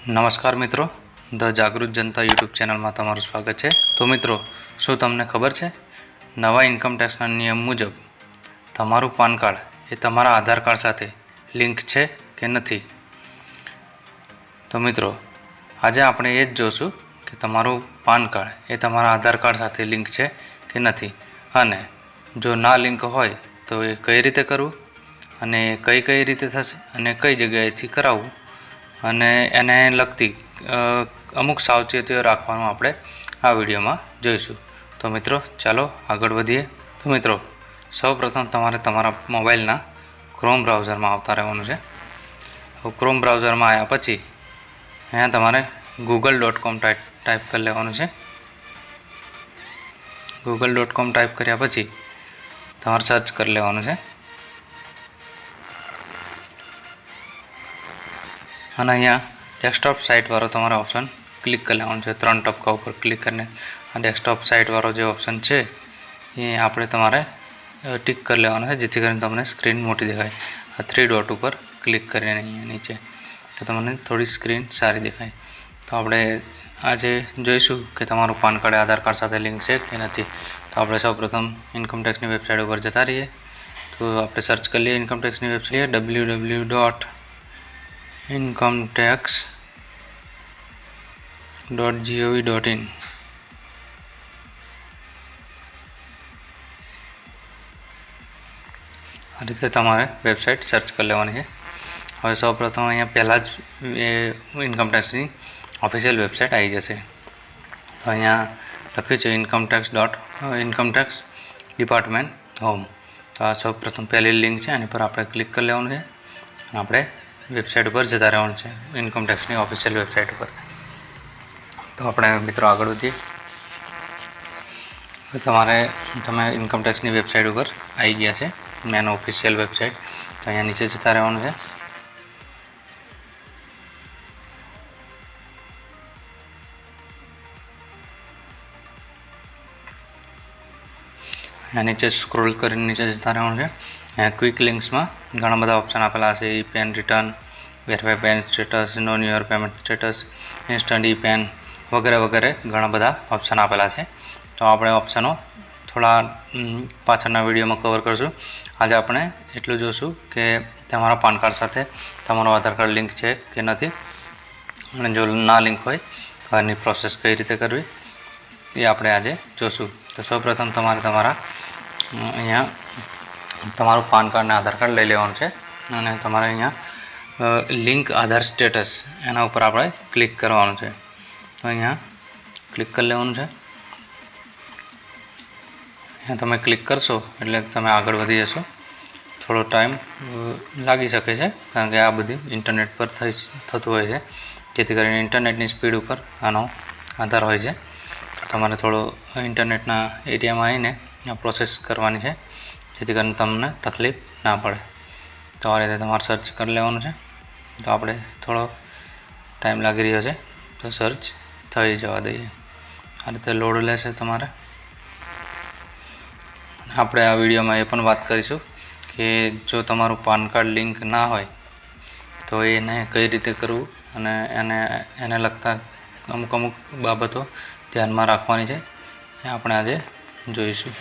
નમસ્કાર મિત્રો, ધ જાગૃત જનતા યુટ્યુબ ચેનલમાં તમારું સ્વાગત છે। તો મિત્રો, શું તમને ખબર છે નવા ઇન્કમ ટેક્સના નિયમ મુજબ તમારું પાન કાર્ડ એ તમારા આધાર કાર્ડ સાથે લિંક છે કે નથી? તો મિત્રો, આજે આપણે એ જ જોશું કે તમારું પાન કાર્ડ એ તમારા આધાર કાર્ડ સાથે લિંક છે કે નથી, અને જો ના લિંક હોય તો એ કઈ રીતે કરવું, અને કઈ રીતે થશે, અને કઈ જગ્યાએથી કરાવવું, અને એને લગતી અમુક સાવચેતીઓ રાખવાનું આપણે આ વિડીયોમાં જોઈશું। તો મિત્રો, ચાલો આગળ વધીએ। તો મિત્રો, સૌપ્રથમ તમારે તમારા મોબાઈલના ક્રોમ બ્રાઉઝરમાં આવતા રહેવાનું છે। ક્રોમ બ્રાઉઝરમાં આવ્યા પછી અહીંયા તમારે google.com ટાઈપ કરી લેવાનું છે। google.com ટાઈપ કર્યા પછી તમારે સર્ચ કરી લેવાનું છે, અને અહીંયા ડેસ્કટોપ સાઇટવાળો તમારે ઓપ્શન ક્લિક કરી લેવાનું છે। 3 ટપકા ઉપર ક્લિક કરીને આ ડેસ્કટોપ સાઇટવાળો જે ઓપ્શન છે એ આપણે તમારે ટિક કરી લેવાનો છે, જેથી કરીને તમને સ્ક્રીન મોટી દેખાય। આ 3 ડોટ ઉપર ક્લિક કરીને અહીંયા નીચે તો તમને થોડી સ્ક્રીન સારી દેખાય। તો આપણે આજે જોઈશું કે તમારું પાન કાર્ડ આધાર કાર્ડ સાથે લિંક છે કે નથી। તો આપણે સૌપ્રથમ ઇન્કમ ટેક્સની વેબસાઇટ ઉપર જતા રહીએ। તો આપણે સર્ચ કરી લઈએ ઇન્કમ ટેક્સની વેબસાઇટ www.incometax.gov.in। આ રીતે તમારે વેબસાઇટ સર્ચ કરી લેવાની છે। હવે સૌપ્રથમ અહીંયા પહેલાં જ ઇન્કમ ટેક્સની ઓફિશિયલ વેબસાઇટ આવી જશે। તો અહીંયા લખ્યું છે ઇન્કમટેક્સ ડિપાર્ટમેન્ટ હોમ। તો આ સૌપ્રથમ પહેલી લિંક છે, એની પર આપણે ક્લિક કરી લેવાનું છે, અને આપણે વેબસાઇટ ઉપર જતા રહેવાનું છે, ઇન્કમ ટેક્સની ઓફિશિયલ વેબસાઇટ ઉપર। તો આપણે મિત્રો આગળ વધીએ। તમે ઇન્કમ ટેક્સની વેબસાઇટ ઉપર આવી ગયા છે, મેન ઓફિશિયલ વેબસાઇટ। તો અહીંયા નીચે જતા રહેવાનું છે, અહીંયા નીચે સ્ક્રોલ કરીને નીચે જતા રહેવાનું છે। અહીંયા ક્વિક લિંક્સમાં ઘણા બધા ઓપ્શન આપેલા છે, e PAN return, verify PAN status, know new payment status, instant e PAN વગેરે વગેરે ઘણા બધા ઓપ્શન આપેલા છે। તો આપણે ઓપ્શનો થોડા પાછળના વિડીયોમાં કવર કરશું। આજે આપણે એટલું જોશું કે તમારા પાન કાર્ડ સાથે તમારો આધાર કાર્ડ લિંક છે કે નથી, અને જો ના લિંક હોય તો આની પ્રોસેસ કઈ રીતે કરવી એ આપણે આજે જોશું। તો સૌપ્રથમ તમારે અહીંયા તમારું પાન કાર્ડ અને આધાર કાર્ડ લઈ લેવાનું છે, અને તમારે અહીંયા લિંક આધાર સ્ટેટસ એના ઉપર આપણે ક્લિક કરવાનું છે। તો અહીંયા ક્લિક કરી લેવાનું છે। અહીંયા તમે ક્લિક કરશો એટલે તમે આગળ વધી જશો। થોડો ટાઈમ લાગી શકે છે, કારણ કે આ બધી ઇન્ટરનેટ પર થતું હોય છે, જેથી કરીને ઇન્ટરનેટની સ્પીડ ઉપર આનો આધાર હોય છે। તમારે થોડો ઇન્ટરનેટના એરિયામાં આવીને આ પ્રોસેસ કરવાની છે, જેથી કરીને તમને તકલીફ ના પડે। તો આ રીતે તમારે સર્ચ કરી લેવાનું છે। તો આપણે થોડો ટાઈમ લાગી રહ્યો છે, તો સર્ચ થઈ જવા દઈએ। આ રીતે લોડ લેશે તમારે। આપણે આ વિડીયોમાં એ પણ વાત કરીશું કે જો તમારું પાન કાર્ડ લિંક ના હોય તો એને કઈ રીતે કરવું, અને એને લગતા અમુક બાબતો ધ્યાનમાં રાખવાની છે, એ આપણે આજે જોઈશું।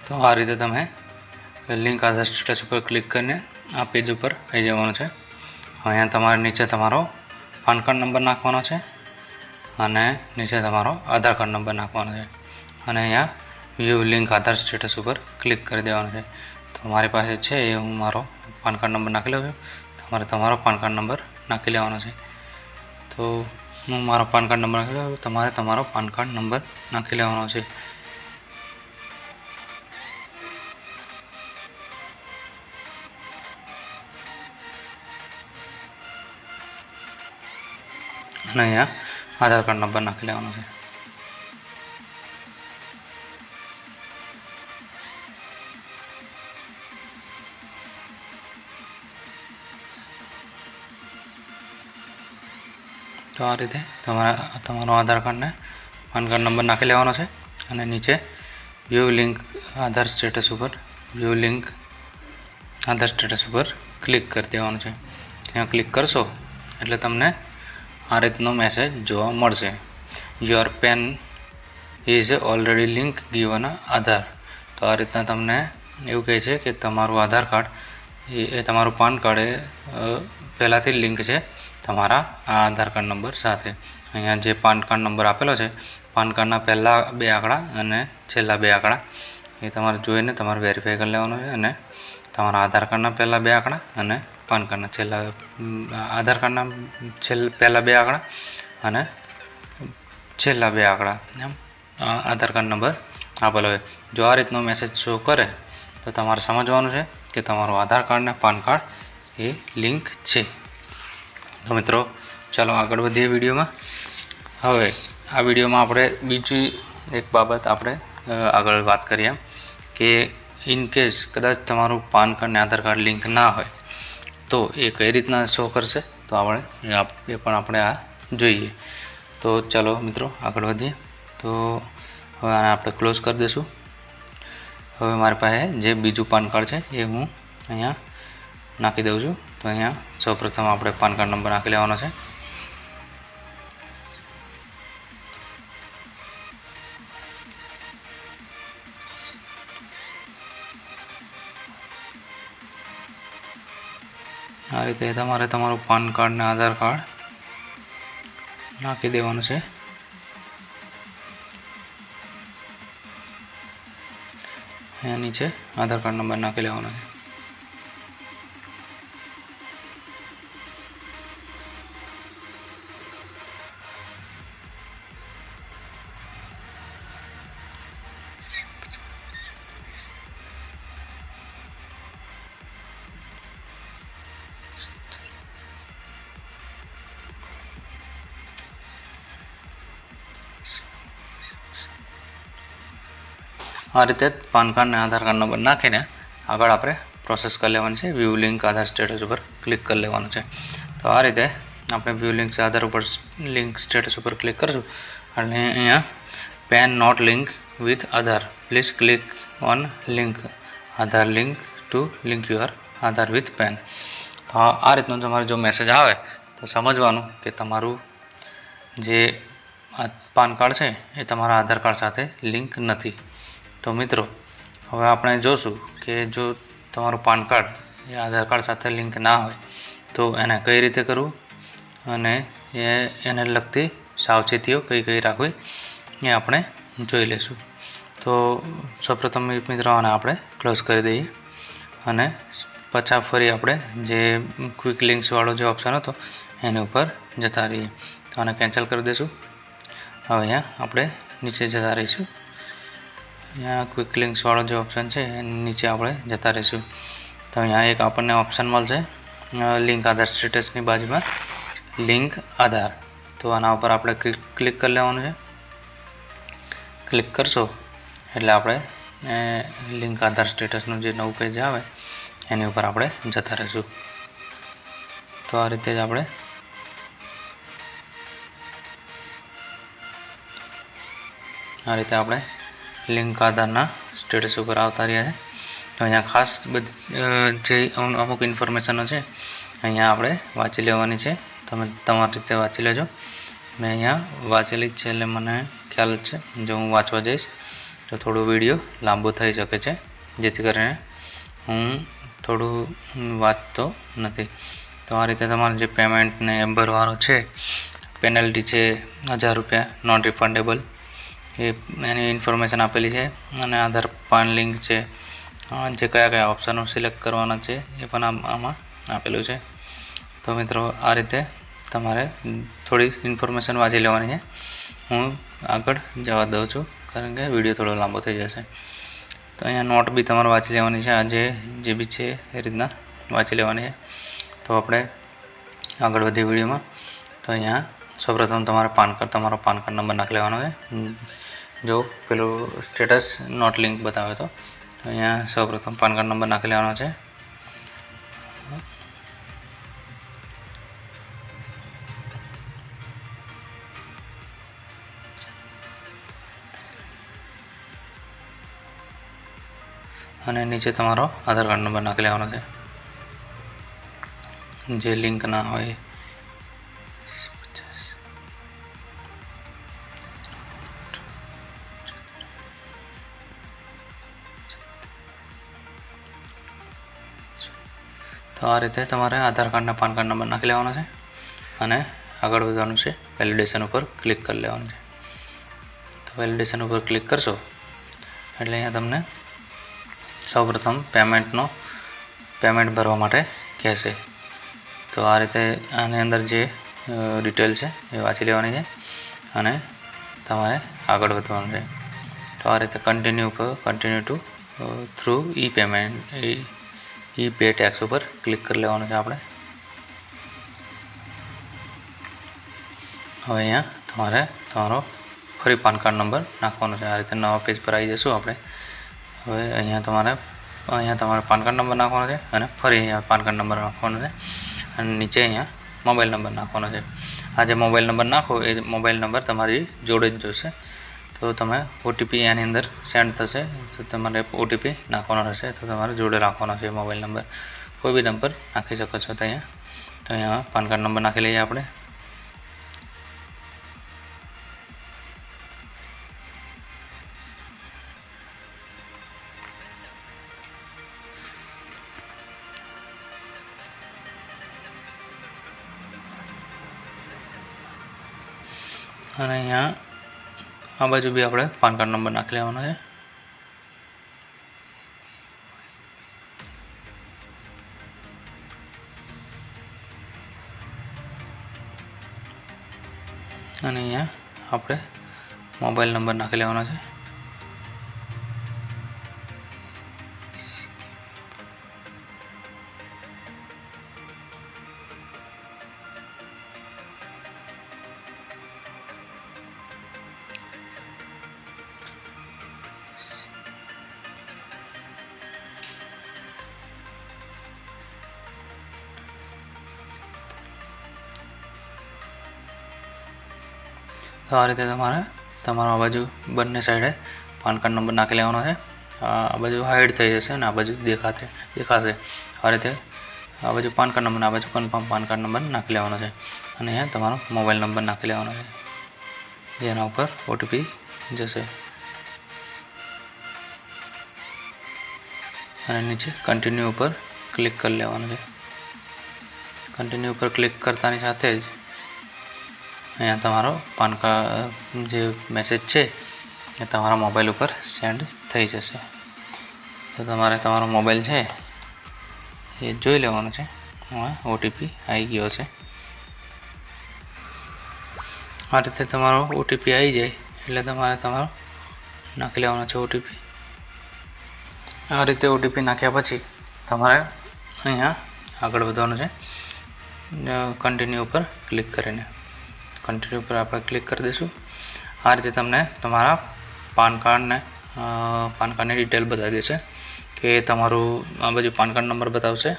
તો આ રીતે તમે લિંક આધાર સ્ટેટસ ઉપર ક્લિક કરીને આ પેજ ઉપર આવી જવાનું છે। અહીંયા તમારે નીચે તમારો પાન કાર્ડ નંબર નાખવાનો છે, અને નીચે તમારો આધાર કાર્ડ નંબર નાખવાનો છે, અને અહીંયા વ્યૂ લિંક આધાર સ્ટેટસ ઉપર ક્લિક કરી દેવાનું છે। તો મારી પાસે છે એ હું મારો પાન કાર્ડ નંબર નાખી લઉં છું। તમારે તમારો પાન કાર્ડ નંબર નાખી લેવાનો છે। તો હું મારો પાન કાર્ડ નંબર નાખી લઉં, તમારે તમારો પાન કાર્ડ નંબર નાખી લેવાનો છે। અને અહીંયા આધાર કાર્ડ નંબર નાખી લેવાનો છે. તો આ રીતે તમારો આધાર કાર્ડને પાન કાર્ડ નંબર નાખી લેવાનો છે અને નીચે વ્યૂ લિંક આધાર સ્ટેટસ ઉપર વ્યૂ લિંક આધાર સ્ટેટસ ઉપર ક્લિક કરી દેવાનું છે. ત્યાં ક્લિક કરશો એટલે તમને આ રીતનો મેસેજ જોવા મળશે. Your PAN is already link given Aadhaar. તો આ રીતના તમને એવું કહે છે કે તમારું આધાર કાર્ડ એ તમારું પાન કાર્ડ એ પહેલાંથી લિંક છે તમારા આ આધાર કાર્ડ નંબર સાથે. અહીંયા જે પાન કાર્ડ નંબર આપેલો છે, પાન કાર્ડના પહેલાં 2 આંકડા અને છેલ્લા 2 આંકડા એ તમારે જોઈને તમારે વેરીફાઈ કરી લેવાનું છે. અને તમારા આધાર કાર્ડના પહેલાં 2 આંકડા અને પાન કાર્ડના આધાર કાર્ડના પહેલાં 2 આંકડા અને છેલ્લા 2 આંકડા એમ આધાર કાર્ડ નંબર આપેલો હોય. જો આ રીતનો મેસેજ શો કરે તો તમારે સમજવાનું છે કે તમારું આધાર કાર્ડ અને પાન કાર્ડ એ લિંક છે. તો મિત્રો ચાલો આગળ વધીએ વિડીયોમાં. હવે આ વિડીયોમાં આપણે બીજી એક બાબત આપણે આગળ વાત કરીએ કે ઇન કેસ કદાચ તમારું પાન કાર્ડ અને આધાર કાર્ડ લિંક ના હોય તો એ કઈ રીતના શો કરશે, તો એ પણ આપણે આ જોઈએ. તો ચાલો મિત્રો આગળ વધીએ. તો હવે આને આપણે ક્લોઝ કરી દઈશું. હવે મારી પાસે જે બીજું પાન કાર્ડ છે એ હું અહીંયા નાખી દઉં છું. તો અહીંયા સૌપ્રથમ આપણે પાન કાર્ડ નંબર નાખી લેવાનો છે. આ રીતે તમારે તમારું પાન કાર્ડ અને આધાર કાર્ડ નાખી દેવાનું છે. અહીંયા નીચે આધાર કાર્ડ નંબર નાખી લેવાનો છે. આ રીતે પાન કાર્ડ અને આધાર કાર્ડ નંબર નાખીને આગળ આપણે પ્રોસેસ કરી લેવાની છે. વ્યૂ લિંક આધાર સ્ટેટસ ઉપર ક્લિક કરી લેવાનું છે. તો આ રીતે આપણે વ્યૂ લિંક આધાર ઉપર લિંક સ્ટેટસ ઉપર ક્લિક કરશું અને અહીંયા PAN not link with Aadhaar please click on link Aadhaar link to link your Aadhaar with PAN. તો આ રીતનો તમારે જો મેસેજ આવે તો સમજવાનું કે તમારું જે પાન કાર્ડ છે એ તમારા આધાર કાર્ડ સાથે લિંક નથી. તો મિત્રો હવે આપણે જોશું કે જો તમારું પાન કાર્ડ એ આધાર કાર્ડ સાથે લિંક ના હોય તો એને કઈ રીતે કરવું અને એને લગતી સાવચેતીઓ કઈ રાખવી એ આપણે જોઈ લઈશું. તો સૌપ્રથમ મિત્રો આને આપણે ક્લોઝ કરી દઈએ અને પાછા ફરી આપણે જે ક્વિક લિંક્સવાળો જે ઓપ્શન હતો એની ઉપર જતા રહીએ. તો આને કેન્સલ કરી દઈશું. હવે અહીંયા આપણે નીચે જતા રહીશું. અહીંયા ક્વિક લિંક્સવાળો જે ઓપ્શન છે એની નીચે આપણે જતા રહીશું. તો અહીંયા એક આપણને ઓપ્શન મળશે લિંક આધાર સ્ટેટસની બાજુમાં લિંક આધાર. તો આના ઉપર આપણે ક્લિક કરી લેવાનું છે. ક્લિક કરશો એટલે આપણે લિંક આધાર સ્ટેટસનું જે નવું પેજ આવે એની ઉપર આપણે જતા રહીશું. તો આ રીતે જ આપણે લિંક આધારના સ્ટેટસ ઉપર આવતા રહ્યા છે. તો અહીંયા ખાસ જે અમુક ઇન્ફોર્મેશનો છે અહીંયા આપણે વાંચી લેવાની છે. તમે તમારી રીતે વાંચી લેજો. મેં અહીંયા વાંચેલી જ છે એટલે મને ખ્યાલ જ છે. જો હું વાંચવા જઈશ તો થોડો વિડીયો લાંબો થઈ શકે છે, જેથી કરીને હું થોડું વાંચતો નથી. તો આ રીતે તમારે જે પેમેન્ટને ભરવાનો છે, પેનલ્ટી છે 1000 રૂપિયા નોન રિફંડેબલ, એની ઇન્ફોર્મેશન આપેલી છે. અને આધાર પાન લિંક છે, જે કયા ઓપ્શનો સિલેક્ટ કરવાના છે એ પણ આમાં આપેલું છે. તો મિત્રો આ રીતે તમારે થોડી ઇન્ફોર્મેશન વાંચી લેવાની છે. હું આગળ જવા દઉં છું કારણ કે વિડીયો થોડો લાંબો થઈ જશે. તો અહીંયા નોટ બી તમારે વાંચી લેવાની છે. આ જે બી છે એ રીતના વાંચી લેવાની છે. તો આપણે આગળ વધીએ વિડીયોમાં. તો અહીંયા સૌપ્રથમ તમારો પાન કાર્ડ નંબર નાખી લેવાનો છે. જો પેલું સ્ટેટસ નોટ લિંક બતાવે તો અહીંયા સૌપ્રથમ પાન કાર્ડ નંબર નાખી લેવાનો છે. અને નીચે તમારો આધાર કાર્ડ નંબર નાખી લેવાનો છે. જે લિંક ના હોય તો આ રીતે તમારે આધાર કાર્ડ અને પાન કાર્ડ નંબર નાખી લેવાનો છે અને આગળ વધવાનું છે. વેલિડેશન ઉપર ક્લિક કરી લેવાનું છે. તો વેલિડેશન ઉપર ક્લિક કરશો એટલે અહીંયા તમને સૌપ્રથમ પેમેન્ટ ભરવા માટે કહેશે. તો આ રીતે આની અંદર જે ડિટેલ છે એ વાંચી લેવાની છે અને તમારે આગળ વધવાનું છે. તો આ રીતે continue two through e payment ઈ પે ટેક્સ ઉપર ક્લિક કરી લેવાનું છે આપણે. હવે અહીંયા તમારો ફરી પાન કાર્ડ નંબર નાખવાનો છે. આ રીતે નવા પેજ પર આવી જશું આપણે. હવે અહીંયા તમારે પાન કાર્ડ નંબર નાખવાનો છે અને ફરી અહીંયા પાન કાર્ડ નંબર નાખવાનો છે અને નીચે અહીંયા મોબાઈલ નંબર નાખવાનો છે. આ જે મોબાઈલ નંબર નાખો એ મોબાઈલ નંબર તમારી જોડે જ જોઈશે. તો તમે ઓટીપી આની અંદર સેન્ડ થશે તો તમારે ઓટીપી નાખવાનો રહેશે. તો તમારે જોડે રાખવાનો છે મોબાઈલ નંબર. કોઈ બી નંબર નાખી શકો છો. તો અહીંયા પાન કાર્ડ નંબર નાખી લઈએ આપણે. અને અહીંયા આ બાજુ બી આપણે પાન કાર્ડ નંબર નાખી લેવાનો છે. અને અહીંયા આપણે મોબાઈલ નંબર નાખી લેવાનો છે. તો આ રીતે તમારો આ બાજુ બંને સાઈડે પાન કાર્ડ નંબર નાખી લેવાનો છે. આ બાજુ હાઈડ થઈ જશે અને આ બાજુ દેખાશે. આ રીતે આ બાજુ પાન કાર્ડ નંબર આ બાજુ કન્ફર્મ પાન કાર્ડ નંબર નાખી લેવાનો છે અને અહીંયા તમારો મોબાઈલ નંબર નાખી લેવાનો છે જેના ઉપર ઓટીપી જશે. અને નીચે કન્ટિન્યુ ઉપર ક્લિક કરી લેવાનું છે. કન્ટિન્યુ ઉપર ક્લિક કરતાની સાથે જ અહીંયા તમારો પાન કાર્ડ જે મેસેજ છે એ તમારા મોબાઈલ ઉપર સેન્ડ થઈ જશે. તો તમારે તમારો મોબાઈલ છે એ જોઈ લેવાનો છે. ઓટીપી આવી ગયો છે. આ રીતે તમારો ઓટીપી આવી જાય એટલે તમારો નાખી લેવાનો છે ઓટીપી. આ રીતે ઓટીપી નાખ્યા પછી તમારે અહીંયા આગળ વધવાનું છે. કન્ટિન્યુ ઉપર ક્લિક કરીને કન્ટિન્યુ પર આપણે ક્લિક કરી દઈશું. આ રીતે તમને તમારા પાન કાર્ડની ડિટેલ બતાવી દેશે કે તમારું આ બાજુ પાન કાર્ડ નંબર બતાવશે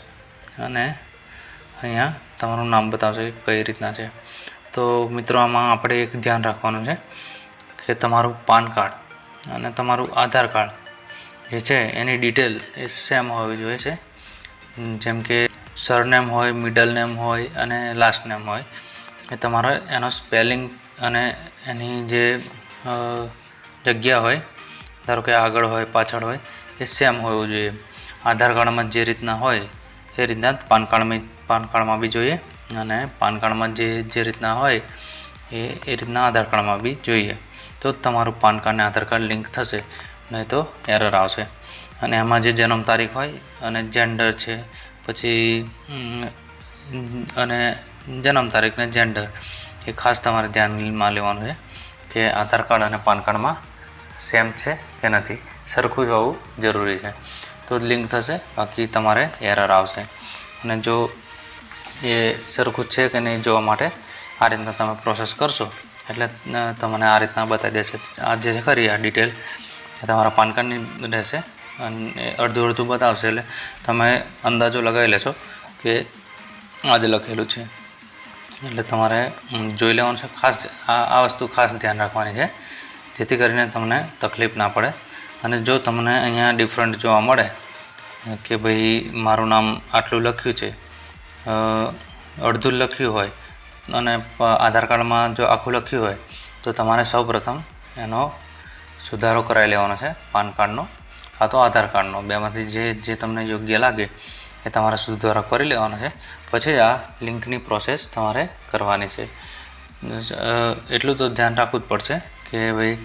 અને અહીંયા તમારું નામ બતાવશે કઈ રીતના છે. તો મિત્રો આમાં આપણે એક ધ્યાન રાખવાનું છે કે તમારું પાન કાર્ડ અને તમારું આધાર કાર્ડ જે છે એની ડિટેલ એ સેમ હોવી જોઈએ છે. જેમ કે સરનેમ હોય, મિડલ નેમ હોય અને લાસ્ટ નેમ હોય એ તમારે એનો સ્પેલિંગ અને એની જે જગ્યા હોય, ધારો કે આગળ હોય પાછળ હોય, એ સેમ હોવું જોઈએ. આધાર કાર્ડમાં જે રીતના હોય એ રીતના પાન કાર્ડમાં બી જોઈએ અને પાન કાર્ડમાં જે રીતના હોય એ રીતના આધાર કાર્ડમાં બી જોઈએ. તો તમારું પાન કાર્ડ અને આધાર કાર્ડ લિંક થશે, નહીં તો એરર આવશે. અને એમાં જે જન્મ તારીખ હોય અને જેન્ડર છે પછી અને જન્મ તારીખ ને જેન્ડર એ ખાસ તમારે ધ્યાનમાં લેવાનું છે કે આધાર કાર્ડ અને પાન કાર્ડમાં સેમ છે કે નથી, સરખું જ હોવું જરૂરી છે. તો લિંક થશે, બાકી તમારે એરર આવશે. અને જો એ સરખું છે કે નહીં જોવા માટે આ રીતના તમે પ્રોસેસ કરશો એટલે તમને આ રીતના બતાવી દેશે. આ જે ખરી આ ડિટેલ એ તમારા પાન કાર્ડની રહેશે અને અડધું અડધું બતાવશે એટલે તમે અંદાજો લગાવી લેશો કે આ જ લખેલું છે. એટલે તમારે જોઈ લેવાનું છે. ખાસ આ વસ્તુ ખાસ ધ્યાન રાખવાની છે જેથી કરીને તમને તકલીફ ના પડે. અને જો તમને અહીંયા ડિફરન્ટ જોવા મળે કે ભાઈ મારું નામ આટલું લખ્યું છે, અડધું લખ્યું હોય અને આધાર કાર્ડમાં જો આખું લખ્યું હોય તો તમારે સૌપ્રથમ એનો સુધારો કરાવી લેવાનો છે, પાન કાર્ડનો કાં તો આધાર કાર્ડનો. બેમાંથી જે તમને યોગ્ય લાગે એ તમારે સુધારો કરી લેવાનો છે. પછી આ લિંકની પ્રોસેસ તમારે કરવાની છે. એટલું તો ધ્યાન રાખવું જ પડશે કે ભાઈ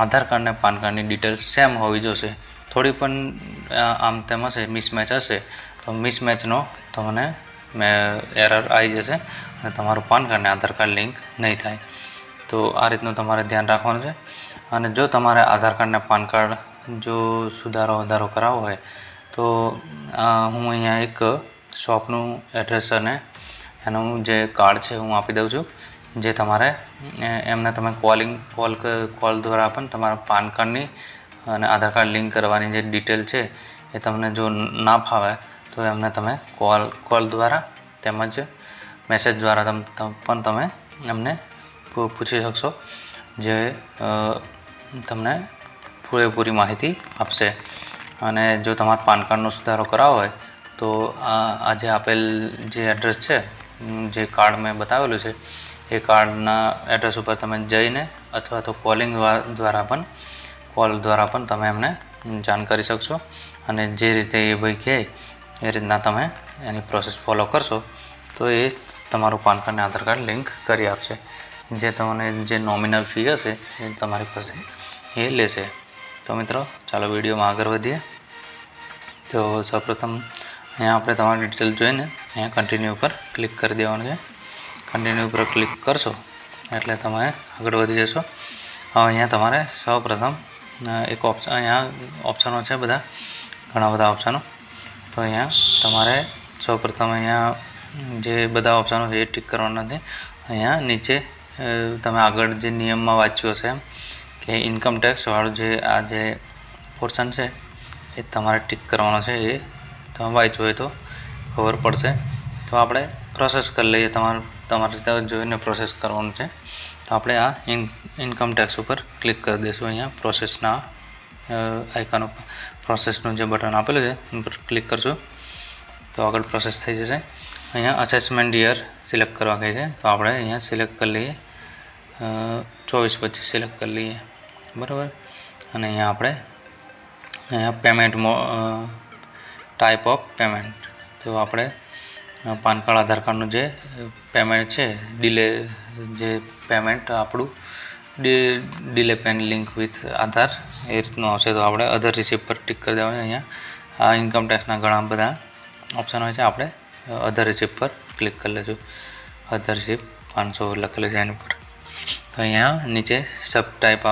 આધાર કાર્ડ અને પાન કાર્ડની ડિટેલ્સ સેમ હોવી જોઈશે. થોડી પણ આમ તેમ હશે, મિસમેચ હશે તો મિસમેચનો તમને એરર આવી જશે અને તમારું પાન કાર્ડ અને આધાર કાર્ડ લિંક નહીં થાય. તો આ રીતનું તમારે ધ્યાન રાખવાનું છે. અને જો તમારે આધાર કાર્ડ અને પાન કાર્ડ જો સુધારો વધારો કરાવવો હોય તો હું અહીંયા એક શોપનું એડ્રેસ અને એનું જે કાર્ડ છે હું આપી દઉં છું. જે તમારે એમને તમે કોલ દ્વારા પણ તમારા પાન કાર્ડની અને આધાર કાર્ડ લિંક કરવાની જે ડિટેલ છે એ તમને જો ના ફાવે તો એમને તમે કોલ દ્વારા તેમજ મેસેજ દ્વારા પણ તમે એમને પૂછી શકશો, જે તમને પૂરેપૂરી માહિતી આપશે. અને જો તમારે પાન કાર્ડનો સુધારો કરાવવો હોય તો આ જે આપેલ જે એડ્રેસ છે, જે કાર્ડ મેં બતાવેલું છે એ કાર્ડના એડ્રેસ ઉપર તમે જઈને અથવા તો કોલ દ્વારા પણ તમે એમને જાણ કરી શકશો. અને જે રીતે એ ભાઈ કહે એ રીતના તમે એની પ્રોસેસ ફોલો કરશો તો એ તમારું પાન કાર્ડ અને આધાર કાર્ડ લિંક કરી આપશે. જે તમને જે નોમિનલ ફી હશે એ તમારી પાસે એ લેશે. તો મિત્રો ચાલો વિડીયોમાં આગળ વધીએ. તો સૌપ્રથમ અહીંયા આપણે તમારી ડિટેલ જોઈને અહીંયા કન્ટિન્યુ ઉપર ક્લિક કરી દેવાનું છે. કન્ટિન્યુ ઉપર ક્લિક કરશો એટલે તમે આગળ વધી જશો. અહીંયા તમારે સૌપ્રથમ એક અહીંયા ઓપ્શનો છે, ઘણા બધા ઓપ્શનો. તો અહીંયા તમારે સૌપ્રથમ અહીંયા જે બધા ઓપ્શનો છે એ ટિક કરવાના છે. અહીંયા નીચે તમે આગળ જે નિયમમાં વાંચ્યું હશે એમ કે ઇન્કમ ટેક્સવાળું આ જે પોર્શન છે એ તમારે ટિક કરવાનો છે. એ તમે વાંચ્યું હોય તો ખબર પડશે. તો આપણે પ્રોસેસ કરી લઈએ. તમારે રીતે જોઈને પ્રોસેસ કરવાનું છે. તો આપણે આ ઇન્કમ ટેક્સ ઉપર ક્લિક કરી દઈશું. અહીંયા પ્રોસેસના આઇકન ઉપર પ્રોસેસનું જે બટન આપેલું છે એના પર ક્લિક કરશું તો આગળ પ્રોસેસ થઈ જશે. અહીંયા અસેસમેન્ટ યર સિલેક્ટ કરવા કહે છે તો આપણે અહીંયા સિલેક્ટ કરી લઈએ 24-25 સિલેક્ટ કરી લઈએ, બરાબર. અને અહીંયા પેમેન્ટ ટાઈપ ઓફ પેમેન્ટ તો આપણે પાન કાર્ડ આધાર કાર્ડનું જે પેમેન્ટ છે જે પેમેન્ટ આપણું delay pen link with Aadhaar એ રીતનું આવશે. તો આપણે અધર રિસિપ્ટ પર ટિક કરી દેવાનું. અહીંયા આ ઇન્કમ ટેક્સના ઘણા બધા ઓપ્શન હોય છે. આપણે અધર રિસિપ્ટ પર ક્લિક કરી લઈશું. અધર રિસિપ્ટ 500 લખેલું છે એની પર. તો અહીંયા નીચે સબ ટાઈપ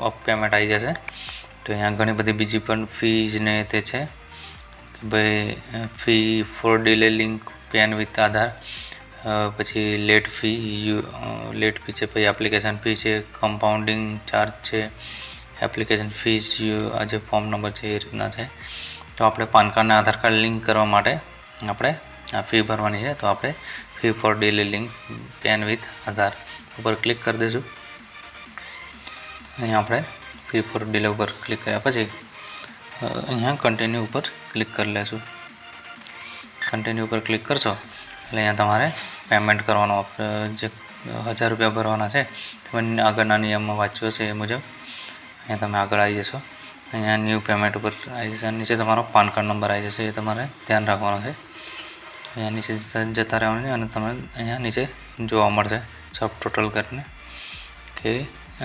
ઓફ પેમેન્ટ આવી જશે. તો અહીંયા ઘણી બધી બીજી પણ ફીઝ ને તે છે કે ભાઈ fee for delay link PAN with Aadhaar, પછી લેટ ફી છે, પછી એપ્લિકેશન ફી છે, કમ્પાઉન્ડિંગ ચાર્જ છે, એપ્લિકેશન ફીસ, આ જે ફોર્મ નંબર છે એ રીતના છે. તો આપણે પાન કાર્ડ અને આધાર કાર્ડ લિંક કરવા માટે આપણે આ ફી ભરવાની છે. તો આપણે fee for delay link PAN with Aadhaar ઉપર ક્લિક કરી દઈશું. અહીંયા આપણે ફી ફોર ડીલે ઉપર ક્લિક કર્યા પછી અહીંયા કન્ટિન્યુ ઉપર ક્લિક કરી લેશું. કન્ટિન્યુ ઉપર ક્લિક કરશો એટલે અહીંયા તમારે પેમેન્ટ કરવાનો જે 1000 રૂપિયા ભરવાના છે તમે આગળના નિયમમાં વાંચ્યું હશે એ મુજબ અહીંયા તમે આગળ આવી જશો. અહીંયા ન્યૂ પેમેન્ટ ઉપર આવી જશે. નીચે તમારો પાન કાર્ડ નંબર આવી જશે, એ તમારે ધ્યાન રાખવાનો છે. અહીંયા નીચે જતા રહેવાનું છે અને તમે અહીંયા નીચે જોવા મળશે સબ ટોટલ કરીને કે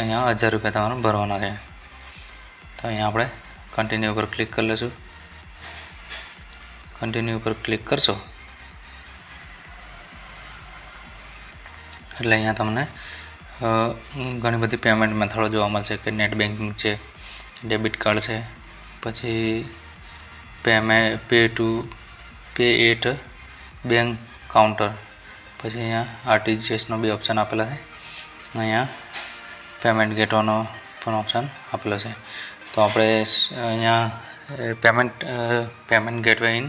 અહીંયા 1000 રૂપિયા તમારે ભરવાના છે. તો અહીંયા આપણે કન્ટિન્યુ ઉપર ક્લિક કરી લઈશું. કન્ટિન્યુ ઉપર ક્લિક કરશો એટલે અહીંયા તમને ઘણી બધી પેમેન્ટ મેથડો જોવા મળશે કે નેટ બેન્કિંગ છે, ડેબિટ કાર્ડ છે, પછી પે એટ બેંક કાઉન્ટર, પછી અહીંયા આરટીજીએસનો બી ઓપ્શન આપેલા છે, અહીંયા પેમેન્ટ ગેટવેનો પણ ઓપ્શન આપેલો છે. તો આપણે અહીંયા payment gateway in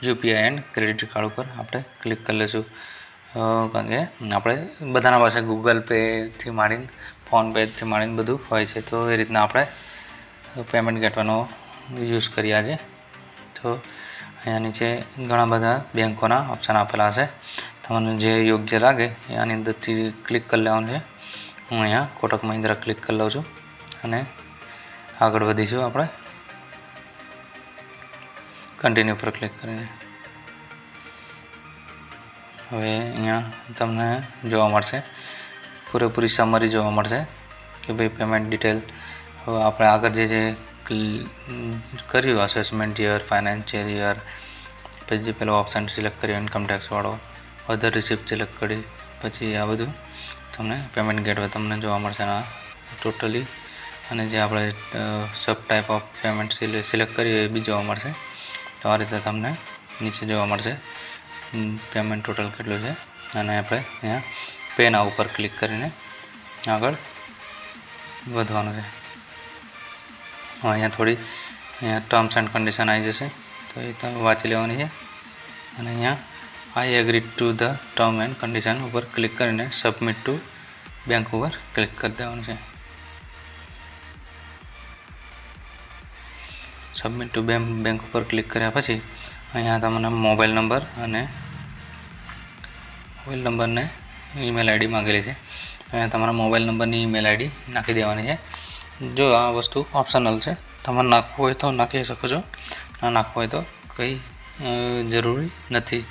UPI and credit card ઉપર આપણે ક્લિક કરી લઈશું. કારણ કે આપણે બધાના પાસે ગૂગલ પેથી માંડીને ફોનપેથી માંડીને બધું હોય છે. તો એ રીતના આપણે પેમેન્ટ ગેટવેનો યુઝ કરીએ છે. તો અહીંયા નીચે ઘણા બધા બેંકોના ઓપ્શન આપેલા હશે, તમને જે યોગ્ય લાગે એ આની અંદરથી ક્લિક કરી લેવાનું છે. હું અહીંયા કોટક મહિન્દ્રા ક્લિક કરી લઉં છું અને આગળ વધીશું આપણે કન્ટિન્યુ પર ક્લિક કરીને. હવે અહીંયા તમને જોવા મળશે પૂરેપૂરી સમરી જોવા મળશે કે ભાઈ પેમેન્ટ ડિટેલ. હવે આપણે આગળ જે કર્યું અસેસમેન્ટ યર, ફાઇનાન્શિયલ યર, પછી પેલો ઓપ્શન સિલેક્ટ કર્યો ઇન્કમ ટેક્સ વાળો, અધર રિસિપ્ટ સિલેક્ટ કરી, પછી આ બધું તમને પેમેન્ટ ગેટવે તમને જોવા મળશે ટોટલી. અને જે આપણે સબ ટાઈપ ઓફ પેમેન્ટ સિલેક્ટ કરીએ એ બી જોવા મળશે. તો આ રીતે તમને નીચે જોવા મળશે પેમેન્ટ ટોટલ કેટલું છે. અને આપણે અહીંયા પે નાઉ ઉપર ક્લિક કરીને આગળ વધવાનું છે. અહીંયા થોડી ટર્મ્સ એન્ડ કન્ડિશન આવી જશે, તો એ તમે વાંચી લેવાની છે. અને અહીંયા આઈ agree to the term and condition ઉપર ક્લિક કરીને સબમિટ ટુ બેંક ઉપર ક્લિક કરી દેવાનું છે. સબમિટ ટુ બેંક ઉપર ક્લિક કર્યા પછી અહીંયા તમને મોબાઈલ નંબરને ઈમેલ આઈડી માંગેલી છે. અહીંયા તમારા મોબાઈલ નંબરની ઈમેલ આઈડી નાખી દેવાની છે. જો આ વસ્તુ ઓપ્શનલ છે, તમારે નાખવું હોય તો નાખી શકો છો, ના નાખવું હોય તો કંઈ જરૂરી નથી.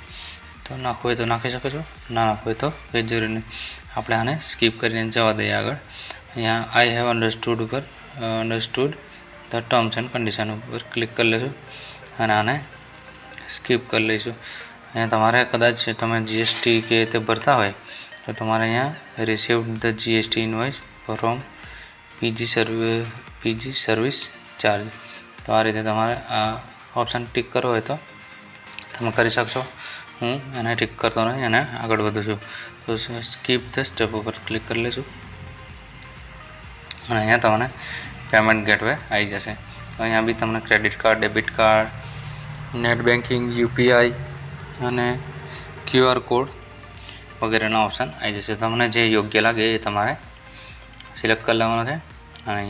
તો નાખવું હોય તો નાખી શકો છો, ના નાખવું હોય તો કંઈ જરૂરી નહીં. આપણે આને સ્કીપ કરીને જવા દઈએ આગળ. અહીંયા I have understood the terms and condition ઉપર ક્લિક કરી લઈશું અને આને સ્કીપ કરી લઈશું. અહીંયા તમારે કદાચ તમે જીએસટી કે તે ભરતા હોય તો તમારે અહીંયા received the GST invoice from PG service charge. તો આ રીતે તમારે આ ઓપ્શન ટિક કરવો હોય તો તમે કરી શકશો. હું એને ટિક કરતો નહીં અને આગળ વધું છું. તો સ્કીપ ધ સ્ટેપ ઉપર ક્લિક કરી લઈશું અને અહીંયા તમને પેમેન્ટ ગેટવે આવી જશે. તો અહીંયા બી તમને credit card, debit card, net banking, UPI અને ક્યુઆર કોડ વગેરેના ઓપ્શન આવી જશે. તમને જે યોગ્ય લાગે એ તમારે સિલેક્ટ કરી લેવાનો છે. અને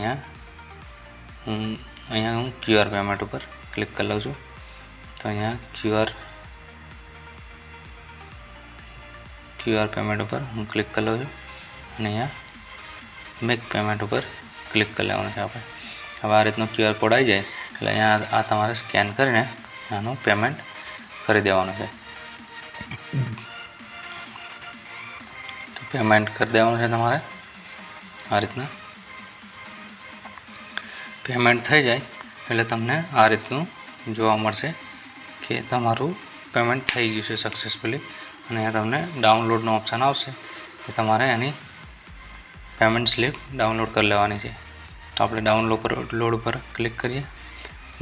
અહીંયા હું ક્યુઆર પેમેન્ટ ઉપર ક્લિક કરી લઉં છું. તો અહીંયા ક્યુઆર પેમેન્ટ ઉપર હું ક્લિક કરી લઉં છું અને અહીંયા મેક પેમેન્ટ ઉપર ક્લિક કરી લેવાનું છે આપણે. હવે આ રીતનો ક્યુઆર કોડ આવી જાય એટલે અહીંયા આ તમારે સ્કેન કરીને આનું પેમેન્ટ કરી દેવાનું છે. તો પેમેન્ટ કરી દેવાનું છે તમારે. આ રીતના પેમેન્ટ થઈ જાય એટલે તમને આ રીતનું જોવા મળશે કે તમારું પેમેન્ટ થઈ ગયું છે સક્સેસફુલી. અને અહીંયા તમને ડાઉનલોડનો ઓપ્શન આવશે કે તમારે એની પેમેન્ટ સ્લીપ ડાઉનલોડ કરી લેવાની છે. તો આપણે ડાઉનલોડ ઉપર ક્લિક કરીએ.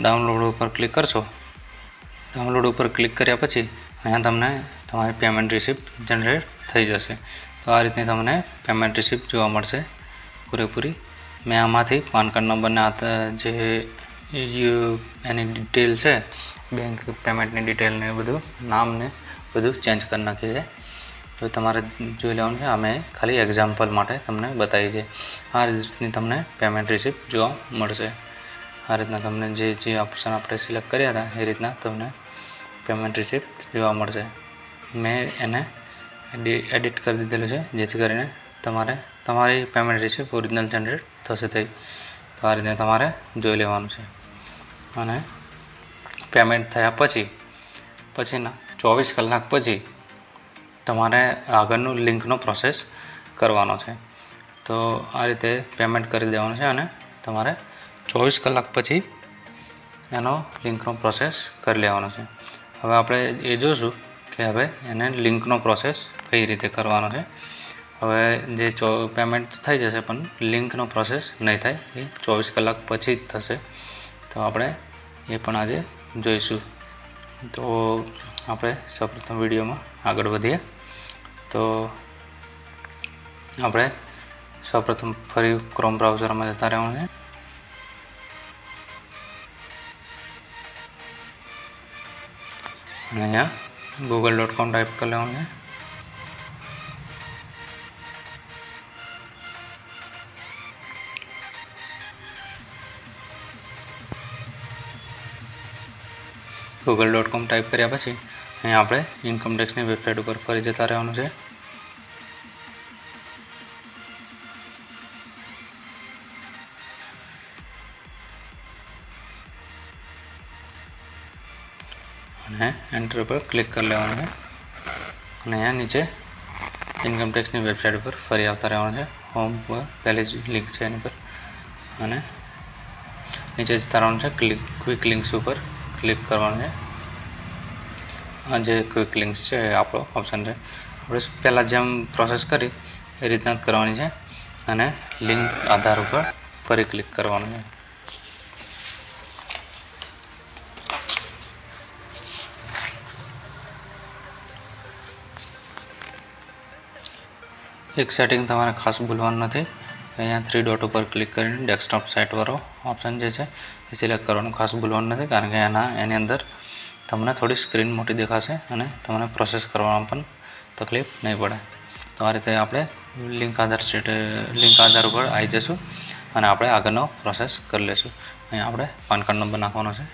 ડાઉનલોડ ઉપર ક્લિક કરશો. ડાઉનલોડ ઉપર ક્લિક કર્યા પછી અહીંયા તમને તમારી પેમેન્ટ રિસિપ્ટ જનરેટ થઈ જશે. તો આ રીતની તમને પેમેન્ટ રિસિપ્ટ જોવા મળશે પૂરેપૂરી. મેં આમાંથી પાન કાર્ડ નંબરને જે એની ડિટેલ છે, બેંક પેમેન્ટની ડિટેલને બધું નામને બધું ચેન્જ કરી નાખી છે. તો તમારે જોઈ લેવાનું છે. અમે ખાલી એક્ઝામ્પલ માટે તમને બતાવી છે. આ રીતની તમને પેમેન્ટ રિસિપ્ટ જોવા મળશે. આ રીતના તમને જે ઓપ્શન આપણે સિલેક્ટ કર્યા હતા એ રીતના તમને પેમેન્ટ રિસિપ્ટ જોવા મળશે. મેં એને એડિટ કરી દીધેલું છે જેથી કરીને તમારી પેમેન્ટ રિસિપ્ટ ઓરિજિનલ જનરેટ થશે થઈ. તો આ રીતે તમારે જોઈ લેવાનું છે. અને પેમેન્ટ થયા પછીના 24 કલાક પછી તમારે આગળનું લિંકનો પ્રોસેસ કરવાનો છે. તો આ રીતે પેમેન્ટ કરી દેવાનું છે અને તમારે 24 કલાક પછી એનો લિંકનો પ્રોસેસ કરી લેવાનો છે. હવે આપણે એ જોઈશું કે હવે એને લિંકનો પ્રોસેસ કઈ રીતે કરવાનો છે. હવે જે પેમેન્ટ થઈ જશે પણ લિંકનો પ્રોસેસ નહીં થાય, એ 24 કલાક પછી જ થશે. તો આપણે એ પણ આજે જોઈશું. તો આપણે સૌપ્રથમ વિડીયોમાં આગળ વધીએ. તો આપણે સૌપ્રથમ ફરી ક્રોમ બ્રાઉઝરમાં જતા રહેવાનું છે. અને અહીંયા google.com ટાઈપ કરી લેવાનું છે. google.com ટાઈપ કર્યા પછી અહીંયા આપણે ઇન્કમટેક્સની વેબસાઇટ ઉપર ફરી જતા રહેવાનું છે. અને એન્ટર પર ક્લિક કરી લેવાનું છે. અને અહીંયા નીચે ઇન્કમટેક્સની વેબસાઇટ ઉપર ફરી આવતા રહેવાનું છે. હોમ પર પહેલી જ લિંક છે એની પર અને નીચે જતા રહેવાનું છે. ક્વિક લિંક્સ ઉપર ક્લિક કરવાનું છે. આ જે ક્વિક લિંક્સ છે એ આપણો ઓપ્શન છે. આપણે પહેલાં જેમ પ્રોસેસ કરી એ રીતના જ કરવાની છે. અને લિંક આધાર ઉપર ફરી ક્લિક કરવાનું છે. એક સેટિંગ તમારે ખાસ ભૂલવાનું નથી. અહીંયા 3 ડોટ ઉપર ક્લિક કરીને ડેસ્કટોપ સાઇટ વાળો ઓપ્શન જે છે એ સિલેક્ટ કરવાનું ખાસ ભૂલવાનું નથી, કારણ કે એની અંદર તમને થોડી સ્ક્રીન મોટી દેખાશે અને તમને પ્રોસેસ કરવામાં પણ તકલીફ નહીં પડે. તો આ રીતે આપણે લિંક આધાર ઉપર આવી જશું અને આપણે આગળનો પ્રોસેસ કરી લઈશું. અહીંયા આપણે પાન કાર્ડ નંબર નાખવાનો છે.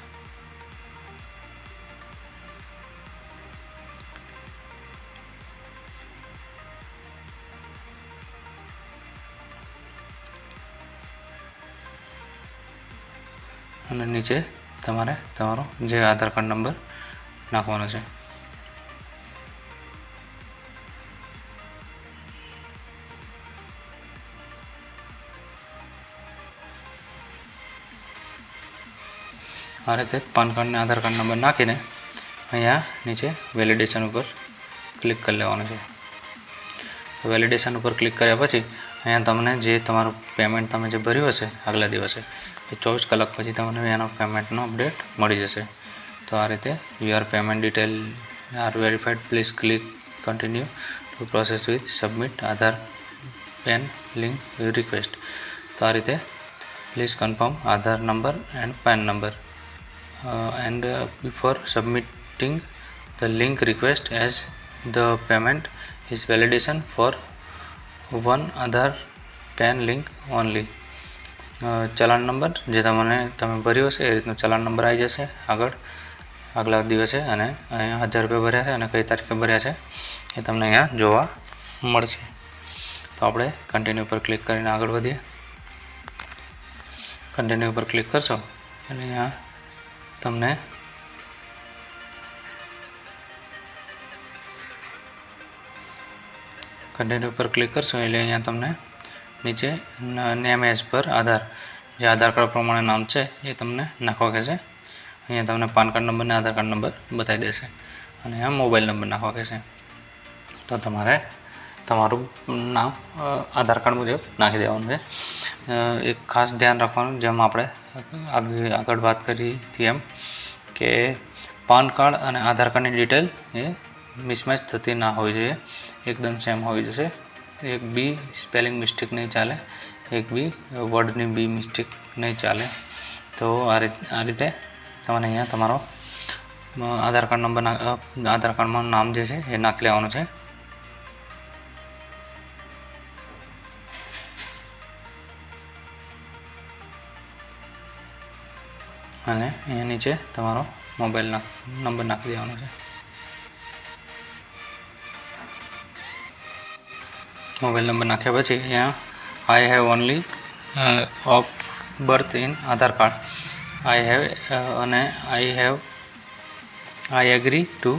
અને નીચે તમારે તમારો જે આધાર કાર્ડ નંબર નાખવાનો છે. આ રીતે પાન કાર્ડ અને આધાર કાર્ડ નંબર નાખીને અહીંયા નીચે વેલિડેશન ઉપર ક્લિક કરી લેવાનું છે. વેલિડેશન ઉપર ક્લિક કર્યા પછી અહીંયા તમને જે તમારું પેમેન્ટ તમે જે ભર્યું હશે આગલા દિવસે એ 24 કલાક પછી તમને એનો પેમેન્ટનો અપડેટ મળી જશે. તો આ રીતે your payment detail are verified, please click continue to process with submit Aadhaar PAN link request. તો આ રીતે please confirm Aadhaar number and PAN number and before submitting the link request as the payment is validation for one Aadhaar PAN link only. ચલાણ number જે તમે ભર્યો છે એ રીતનો challan number આવી જશે આગલા દિવસે, અને અહીંયા 1000 રૂપિયા ભર્યા છે અને કઈ તારીખે ભર્યા છે એ તમને અહીંયા જોવા મળશે. તો આપણે કન્ટિન્યુ પર ક્લિક કરીને આગળ વધીએ. કન્ટિન્યુ પર ક્લિક કરશો એટલે અહીંયા તમને કન્ટિન્યુ પર ક્લિક કરશો એટલે અહીંયા તમને નીચે નેમ એઝ પર આધાર, જે આધાર કાર્ડ પ્રમાણે નામ છે એ તમને નાખવા કહેશે. અહીંયા તમને પાન કાર્ડ નંબર અને આધાર કાર્ડ નંબર બતાવી દેશે અને અહીંયા મોબાઈલ નંબર નાખવા કહેશે. તો તમારે તમારું નામ આધાર કાર્ડ મુજબ નાખી દેવાનું છે. એક ખાસ ધ્યાન રાખવાનું, જેમ આપણે આગળ વાત કરી હતી એમ, કે પાન કાર્ડ અને આધાર કાર્ડની ડિટેલ એ મિસમેચ થતી ના હોવી જોઈએ, એકદમ સેમ હોવી જોઈએ. એક બી સ્પેલિંગ મિસ્ટેક નહીં ચાલે, એક બી વર્ડની બી મિસ્ટેક નહીં ચાલે. તો આ રીતે તમારે અહીંયા તમારો આધાર કાર્ડમાં નામ જે છે એ નાખી લેવાનું છે. અને અહીંયા નીચે તમારો મોબાઈલ નંબર નાખી દેવાનો છે. મોબાઈલ નંબર નાખ્યા પછી અહીંયા I have only of birth in Aadhaar card, I agree to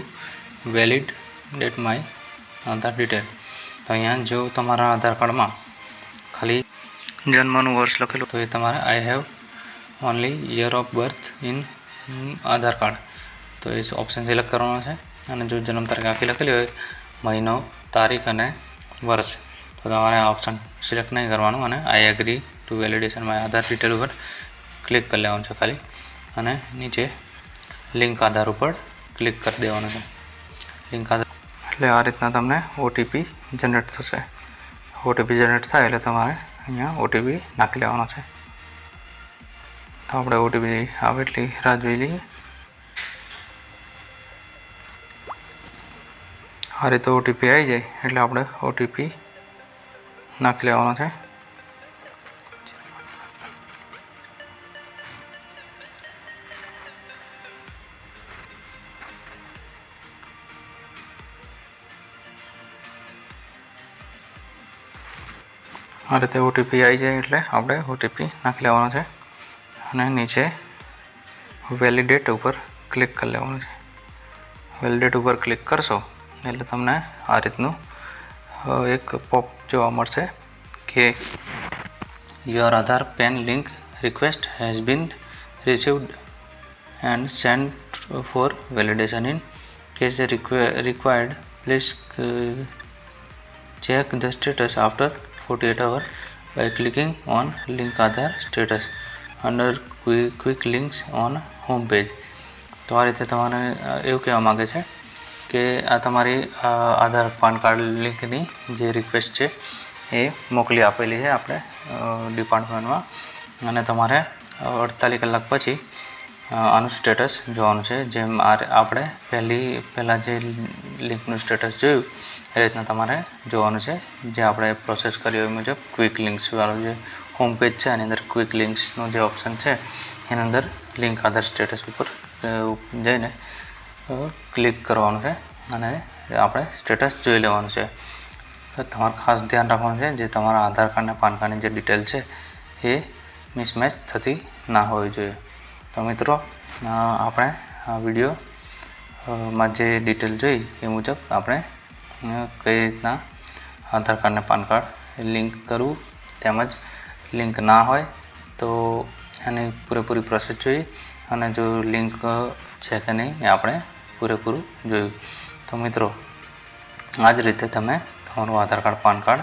validate my Aadhaar detail. તો અહીંયા જો તમારા આધાર કાર્ડમાં ખાલી જન્મનું વર્ષ લખેલું તો એ તમારે I have only year of birth in Aadhaar card, તો એ ઓપ્શન સિલેક્ટ કરવાનો છે. અને જો જન્મ તારીખ આખી લખેલી હોય, મહિનો, તારીખ અને વર્ષ, તો તમારે આ ઓપ્શન સિલેક્ટ નહીં કરવાનું અને આઈ agree two validation my Aadhaar detail ઉપર ક્લિક કરી લેવાનું છે ખાલી. અને નીચે લિંક આધાર ઉપર ક્લિક કરી દેવાનું છે. લિંક આધાર એટલે આ રીતના તમને ઓટીપી જનરેટ થશે. ઓટીપી જનરેટ થાય એટલે તમારે અહીંયા ઓટીપી નાખી લેવાનો છે. તો આપણે ઓટીપી આવે એટલી રાહ જોઈ લઈએ. આ રીતે ઓટીપી આવી જાય એટલે આપણે ઓટીપી નાખી લેવાનો છે. આ રીતે ઓટીપી આવી જાય એટલે આપણે ઓટીપી નાખી લેવાનો છે અને નીચે વેલિડેટ ઉપર ક્લિક કરી લેવાનું છે. વેલિડેટ ઉપર ક્લિક કરશો એટલે તમને આ રીતનું એક પોપ જોવા મળશે કે your Aadhaar PAN link request has been received and sent for validation in case required please check the status after 48 hours by clicking on link Aadhaar status under quick links on home page. તો આ રીતે તમારે એવું કહેવા માગે છે કે આ તમારી આધાર પાન કાર્ડ લિંકની જે રિક્વેસ્ટ છે એ મોકલી આપેલી છે આપણે ડિપાર્ટમેન્ટમાં, અને તમારે 48 કલાક પછી આનું સ્ટેટસ જોવાનું છે. જેમ આપણે પહેલાં જે લિંકનું સ્ટેટસ જોયું એ રીતના તમારે જોવાનું છે. જે આપણે પ્રોસેસ કરી એ મુજબ ક્વિક લિંક્સવાળું જે હોમ પેજ છે એની અંદર ક્વિક લિંક્સનો જે ઓપ્શન છે એની અંદર લિંક આધાર સ્ટેટસ ઉપર જઈને ક્લિક કરવાનું છે અને આપણે સ્ટેટસ જોઈ લેવાનું છે. તમારે ખાસ ધ્યાન રાખવાનું છે જે તમારા આધાર કાર્ડ અને પાન કાર્ડની જે ડિટેલ છે એ મિસમેચ થતી ના હોવી જોઈએ. તો મિત્રો આપણે આ વિડીયોમાં જે ડિટેલ જોઈ એ મુજબ આપણે કઈ રીતના આધાર કાર્ડ અને પાન કાર્ડ લિંક કરવું, તેમજ લિંક ના હોય તો એની પૂરેપૂરી પ્રોસેસ જોઈ, અને જો લિંક છે કે નહીં એ આપણે પૂરેપૂરું જોયું. તો મિત્રો આ જ રીતે તમે તમારું આધાર કાર્ડ પાન કાર્ડ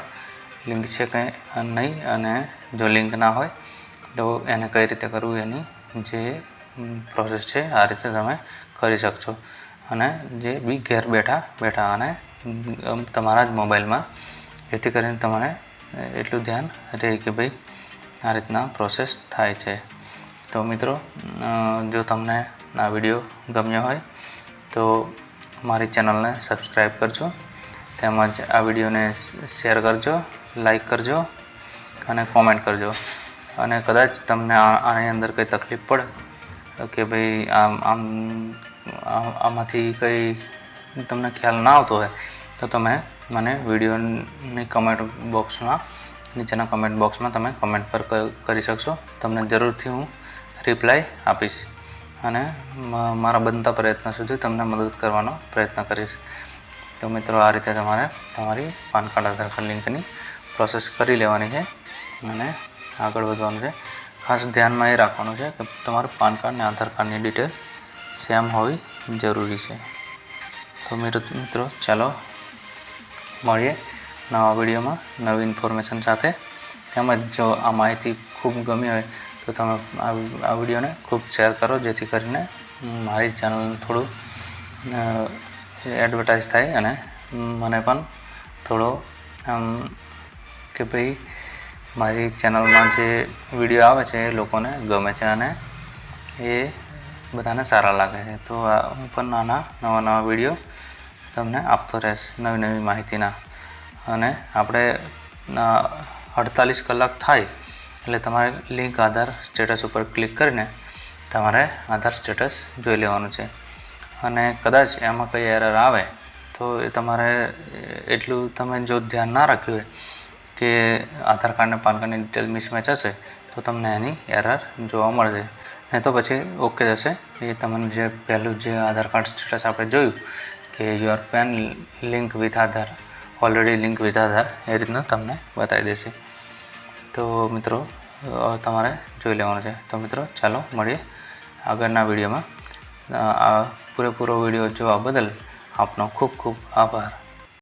લિંક છે કે નહીં, અને જો લિંક ના હોય તો એને કઈ રીતે કરવું એની જે પ્રોસેસ છે આ રીતે તમે કરી શકશો. અને જે બી ઘેર બેઠા અને તમારા જ મોબાઈલમાં, જેથી કરીને તમારે એટલું ધ્યાન રહે કે ભાઈ આ રીતના પ્રોસેસ થાય છે. તો મિત્રો જો તમને આ વિડીયો ગમ્યો હોય તો મારી ચેનલને સબસ્ક્રાઈબ કરજો, તેમજ આ વિડીયોને શેર કરજો, લાઈક કરજો અને કોમેન્ટ કરજો. અને કદાચ તમને આની અંદર કંઈ તકલીફ પડે કે ભાઈ આમાંથી કંઈ તમને ખ્યાલ ના આવતો હોય તો તમે મને વિડીયોની કમેન્ટ બોક્સમાં, નીચેના કમેન્ટ બોક્સમાં તમે કમેન્ટ પર કરી શકશો. તમને જરૂરથી હું રિપ્લાય આપીશ અને મારા બનતા પ્રયત્ન સુધી તમને મદદ કરવાનો પ્રયત્ન કરીશ. તો મિત્રો આ રીતે તમારે તમારી પાન કાર્ડ આધાર કાર્ડ લિંકની પ્રોસેસ કરી લેવાની છે અને આગળ વધવાનું છે. ખાસ ધ્યાનમાં એ રાખવાનું છે કે તમારું પાન કાર્ડ અને આધાર કાર્ડની ડિટેલ સેમ હોવી જરૂરી છે. તો મિત્રો ચાલો મળીએ નવા વિડીયોમાં નવી ઇન્ફોર્મેશન સાથે. તેમજ જો આ માહિતી ખૂબ ગમી હોય તો તમે આ વિડીયોને ખૂબ શેર કરો, જેથી કરીને મારી ચેનલનું થોડું એડવર્ટાઇઝ થાય અને મને પણ થોડો કે ભાઈ મારી ચેનલમાં જે વિડીયો આવે છે એ લોકોને ગમે છે અને એ બધાને સારા લાગે છે. તો હું પણ નવા વિડીયો તમને આપતો રહીશ નવી માહિતીના. અને આપણે 48 કલાક થાય એટલે તમારે લિંક આધાર સ્ટેટસ ઉપર ક્લિક કરીને તમારે આધાર સ્ટેટસ જોઈ લેવાનું છે. અને કદાચ એમાં કંઈ એરર આવે તો એ તમારે એટલું તમે જો ધ્યાન ના રાખ્યું હોય કે આધાર કાર્ડ અને પાન કાર્ડની ડિટેલ મિસમેચ હશે તો તમને એની એરર જોવા મળશે. નહીં તો પછી ઓકે જશે. એ તમને જે પહેલું જે આધાર કાર્ડ સ્ટેટસ આપણે જોયું કે your PAN link with Aadhaar already link with Aadhaar એ રીતનું તમને બતાવી દેશે. તો મિત્રો તમારે જોઈ લેવાનું છે. તો મિત્રો ચાલો મળીએ આગળના વિડીયોમાં. આ પૂરેપૂરો વિડીયો જોવા બદલ આપનો ખૂબ ખૂબ આભાર.